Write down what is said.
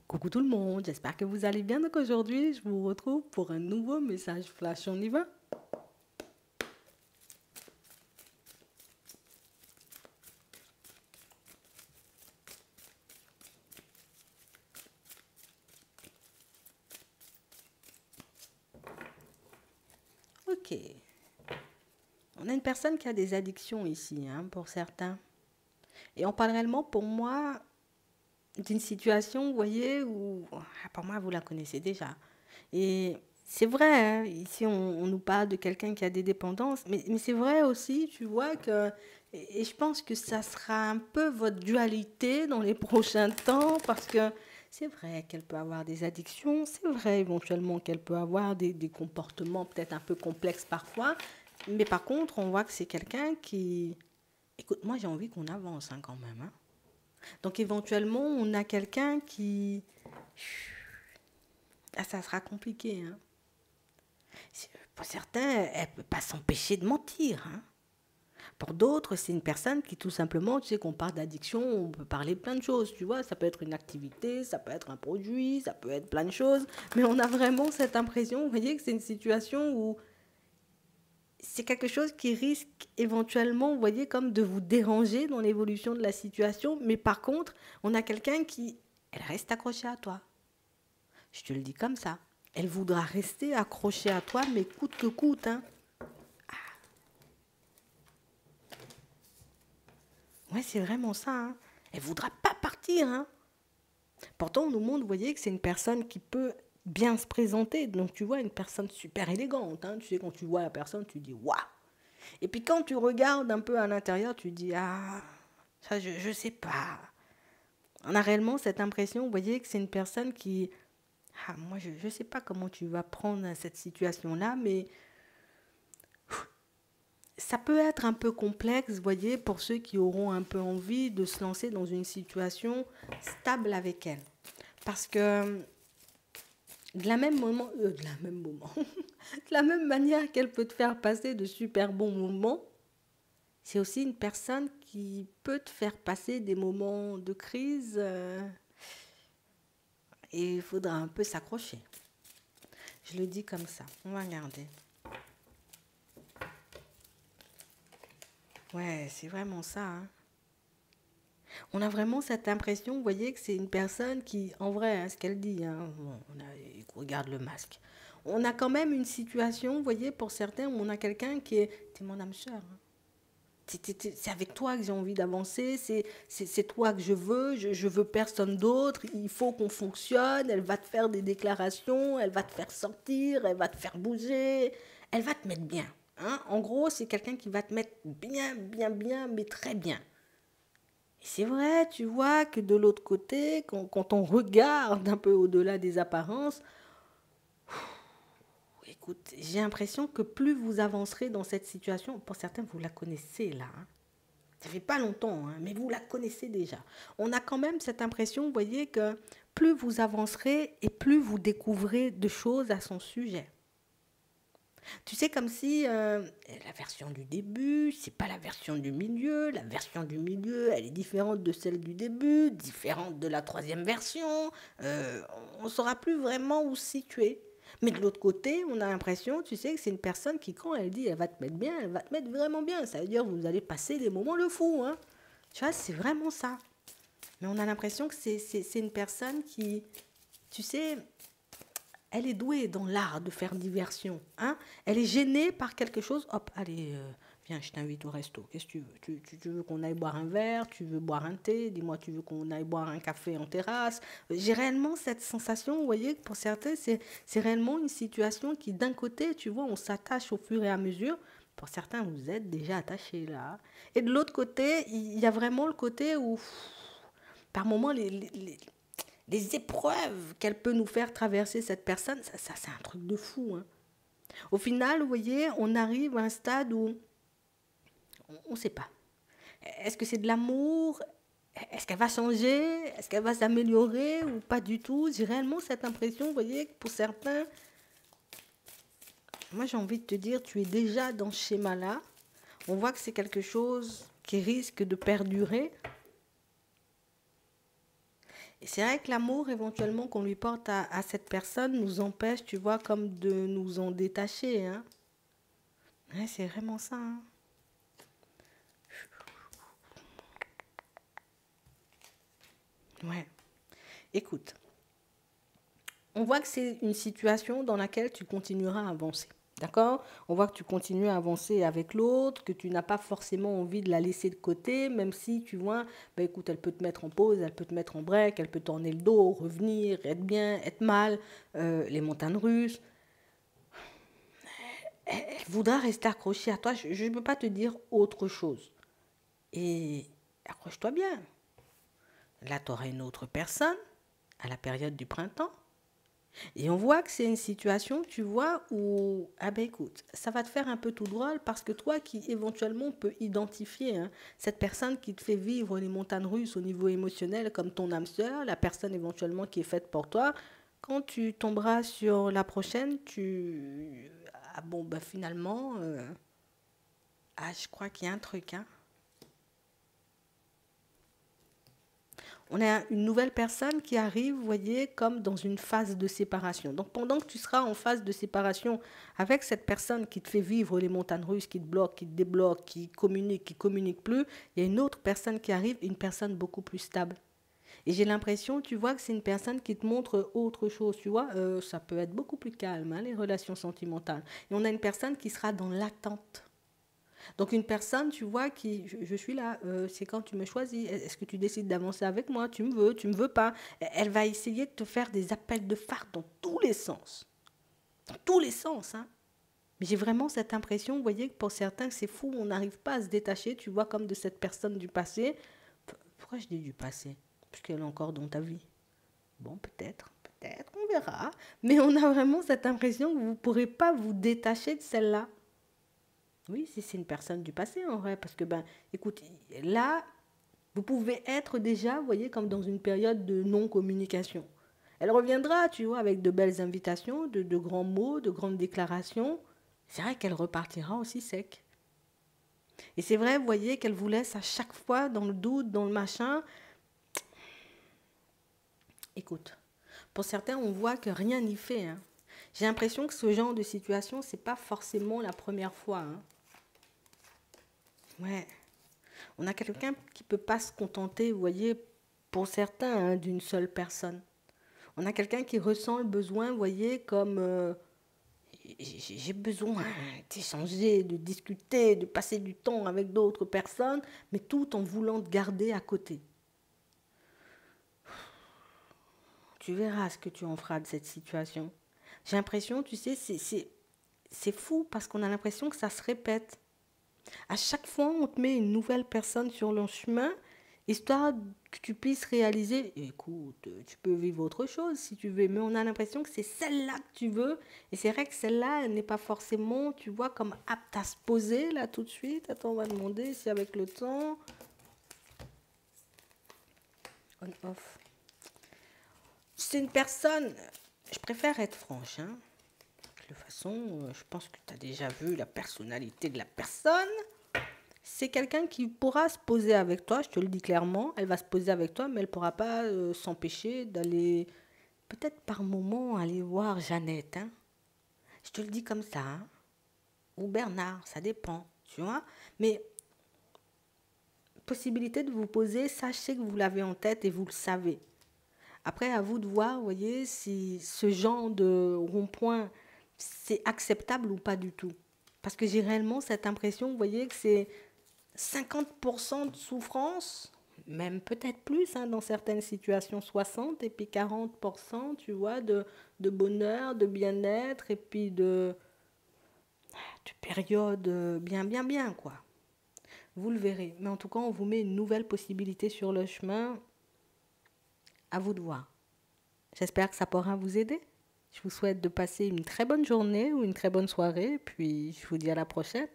Coucou tout le monde, j'espère que vous allez bien. Donc aujourd'hui, je vous retrouve pour un nouveau message flash. On y va? Ok. On a une personne qui a des addictions ici, hein, pour certains. Et on parle réellement, pour moi, d'une situation, vous voyez, où, pour moi, vous la connaissez déjà. Et c'est vrai, hein, ici, on nous parle de quelqu'un qui a des dépendances, mais c'est vrai aussi, tu vois, que... Et je pense que ça sera un peu votre dualité dans les prochains temps, parce que c'est vrai qu'elle peut avoir des addictions, c'est vrai éventuellement qu'elle peut avoir des comportements peut-être un peu complexes parfois, mais par contre, on voit que c'est quelqu'un qui... Écoute, moi j'ai envie qu'on avance hein, quand même. Hein. Donc éventuellement, on a quelqu'un qui... Ah, ça sera compliqué. Hein. Pour certains, elle ne peut pas s'empêcher de mentir. Hein. Pour d'autres, c'est une personne qui tout simplement, tu sais qu'on parle d'addiction, on peut parler plein de choses, tu vois, ça peut être une activité, ça peut être un produit, ça peut être plein de choses, mais on a vraiment cette impression, vous voyez, que c'est une situation où c'est quelque chose qui risque éventuellement, vous voyez, comme de vous déranger dans l'évolution de la situation, mais par contre, on a quelqu'un qui, elle reste accrochée à toi. Je te le dis comme ça. Elle voudra rester accrochée à toi, mais coûte que coûte, hein. Ouais, c'est vraiment ça. Hein. Elle voudra pas partir. Hein. Pourtant, on nous montre, vous voyez, que c'est une personne qui peut bien se présenter. Donc, tu vois, une personne super élégante. Hein. Tu sais, quand tu vois la personne, tu dis waouh. Et puis, quand tu regardes un peu à l'intérieur, tu dis ah, ça, je sais pas. On a réellement cette impression, vous voyez, que c'est une personne qui. Ah, moi, je ne sais pas comment tu vas prendre cette situation-là, mais ça peut être un peu complexe, vous voyez, pour ceux qui auront un peu envie de se lancer dans une situation stable avec elle. Parce que de la même manière qu'elle peut te faire passer de super bons moments, c'est aussi une personne qui peut te faire passer des moments de crise et il faudra un peu s'accrocher. Je le dis comme ça. On va regarder. Ouais, c'est vraiment ça. Hein. On a vraiment cette impression, vous voyez, que c'est une personne qui, en vrai, hein, ce qu'elle dit, hein, bon, regarde le masque. On a quand même une situation, vous voyez, pour certains, où on a quelqu'un qui est, t'es mon âme sœur. Hein. C'est avec toi que j'ai envie d'avancer, c'est toi que je veux personne d'autre, il faut qu'on fonctionne, elle va te faire des déclarations, elle va te faire sortir, elle va te faire bouger, elle va te mettre bien. Hein. En gros, c'est quelqu'un qui va te mettre bien, bien, bien, mais très bien. Et c'est vrai, tu vois, que de l'autre côté, quand on regarde un peu au-delà des apparences, écoute, j'ai l'impression que plus vous avancerez dans cette situation, pour certains, vous la connaissez là. Hein. Ça fait pas longtemps, hein, mais vous la connaissez déjà. On a quand même cette impression, vous voyez, que plus vous avancerez et plus vous découvrez de choses à son sujet. Tu sais, comme si la version du début, c'est pas la version du milieu. La version du milieu, elle est différente de celle du début, différente de la troisième version. On ne saura plus vraiment où se situer. Mais de l'autre côté, on a l'impression, tu sais, que c'est une personne qui, quand elle dit elle va te mettre bien, elle va te mettre vraiment bien. Ça veut dire que vous allez passer des moments de fou. Hein. Tu vois, c'est vraiment ça. Mais on a l'impression que c'est une personne qui, tu sais, elle est douée dans l'art de faire diversion. Hein. Elle est gênée par quelque chose. Hop, allez, viens, je t'invite au resto. Qu'est-ce que tu veux tu veux qu'on aille boire un verre? Tu veux boire un thé? Dis-moi, tu veux qu'on aille boire un café en terrasse? J'ai réellement cette sensation, vous voyez, que pour certains, c'est réellement une situation qui, d'un côté, tu vois, on s'attache au fur et à mesure. Pour certains, vous êtes déjà attachés là. Et de l'autre côté, il y a vraiment le côté où, par moments, les épreuves qu'elle peut nous faire traverser cette personne, ça c'est un truc de fou. Hein. Au final, vous voyez, on arrive à un stade où on ne sait pas. Est-ce que c'est de l'amour? Est-ce qu'elle va changer? Est-ce qu'elle va s'améliorer ou pas du tout? J'ai réellement cette impression, vous voyez, que pour certains, moi j'ai envie de te dire, tu es déjà dans ce schéma-là. On voit que c'est quelque chose qui risque de perdurer. Et c'est vrai que l'amour éventuellement qu'on lui porte à cette personne nous empêche, tu vois, comme de nous en détacher. Hein. Ouais, c'est vraiment ça. Hein. Ouais. Écoute, on voit que c'est une situation dans laquelle tu continueras à avancer. D'accord? On voit que tu continues à avancer avec l'autre, que tu n'as pas forcément envie de la laisser de côté, même si tu vois, bah écoute, elle peut te mettre en pause, elle peut te mettre en break, elle peut tourner le dos, revenir, être bien, être mal, les montagnes russes. Elle voudra rester accrochée à toi. Je ne peux pas te dire autre chose. Et accroche-toi bien. Là, tu auras une autre personne à la période du printemps. Et on voit que c'est une situation, tu vois, où, ah ben écoute, ça va te faire un peu tout drôle parce que toi qui éventuellement peux identifier hein, cette personne qui te fait vivre les montagnes russes au niveau émotionnel comme ton âme sœur, la personne éventuellement qui est faite pour toi, quand tu tomberas sur la prochaine, tu... Ah bon, ben finalement, ah je crois qu'il y a un truc, hein. On a une nouvelle personne qui arrive, vous voyez, comme dans une phase de séparation. Donc pendant que tu seras en phase de séparation avec cette personne qui te fait vivre les montagnes russes, qui te bloque, qui te débloque, qui communique plus, il y a une autre personne qui arrive, une personne beaucoup plus stable. Et j'ai l'impression, tu vois, que c'est une personne qui te montre autre chose, tu vois. Ça peut être beaucoup plus calme, hein, les relations sentimentales. Et on a une personne qui sera dans l'attente. Donc une personne, tu vois, qui, je suis là, c'est quand tu me choisis, est-ce que tu décides d'avancer avec moi, tu me veux pas. Elle va essayer de te faire des appels de phare dans tous les sens. Dans tous les sens, hein. Mais j'ai vraiment cette impression, vous voyez, que pour certains, c'est fou, on n'arrive pas à se détacher, tu vois, comme de cette personne du passé. Pourquoi je dis du passé? Parce qu'elle est encore dans ta vie. Bon, peut-être, on verra. Mais on a vraiment cette impression que vous ne pourrez pas vous détacher de celle-là. Oui, si c'est une personne du passé en vrai, parce que ben, écoute, là, vous pouvez être déjà, vous voyez, comme dans une période de non-communication. Elle reviendra, tu vois, avec de belles invitations, de grands mots, de grandes déclarations. C'est vrai qu'elle repartira aussi sec. Et c'est vrai, vous voyez, qu'elle vous laisse à chaque fois dans le doute, dans le machin. Écoute, pour certains, on voit que rien n'y fait. Hein. J'ai l'impression que ce genre de situation, c'est pas forcément la première fois. Hein. Ouais. On a quelqu'un qui ne peut pas se contenter, vous voyez, pour certains, hein, d'une seule personne. On a quelqu'un qui ressent le besoin, vous voyez, comme j'ai besoin d'échanger, de discuter, de passer du temps avec d'autres personnes, mais tout en voulant te garder à côté. Tu verras ce que tu en feras de cette situation. J'ai l'impression, tu sais, c'est fou parce qu'on a l'impression que ça se répète. À chaque fois, on te met une nouvelle personne sur le chemin, histoire que tu puisses réaliser, écoute, tu peux vivre autre chose si tu veux, mais on a l'impression que c'est celle-là que tu veux. Et c'est vrai que celle-là, elle n'est pas forcément, tu vois, comme apte à se poser là tout de suite. Attends, on va demander si avec le temps... On, off. C'est une personne, je préfère être franche, hein. De toute façon, je pense que tu as déjà vu la personnalité de la personne. C'est quelqu'un qui pourra se poser avec toi, je te le dis clairement. Elle va se poser avec toi, mais elle ne pourra pas s'empêcher d'aller, peut-être par moment, aller voir Jeannette. Hein. Je te le dis comme ça. Hein. Ou Bernard, ça dépend, tu vois. Mais possibilité de vous poser, sachez que vous l'avez en tête et vous le savez. Après, à vous de voir, vous voyez, si ce genre de rond-point, c'est acceptable ou pas du tout. Parce que j'ai réellement cette impression, vous voyez, que c'est 50% de souffrance, même peut-être plus hein, dans certaines situations, 60, et puis 40%, tu vois, de bonheur, de bien-être, et puis de période bien, quoi. Vous le verrez. Mais en tout cas, on vous met une nouvelle possibilité sur le chemin. À vous de voir. J'espère que ça pourra vous aider. Je vous souhaite de passer une très bonne journée ou une très bonne soirée, puis je vous dis à la prochaine.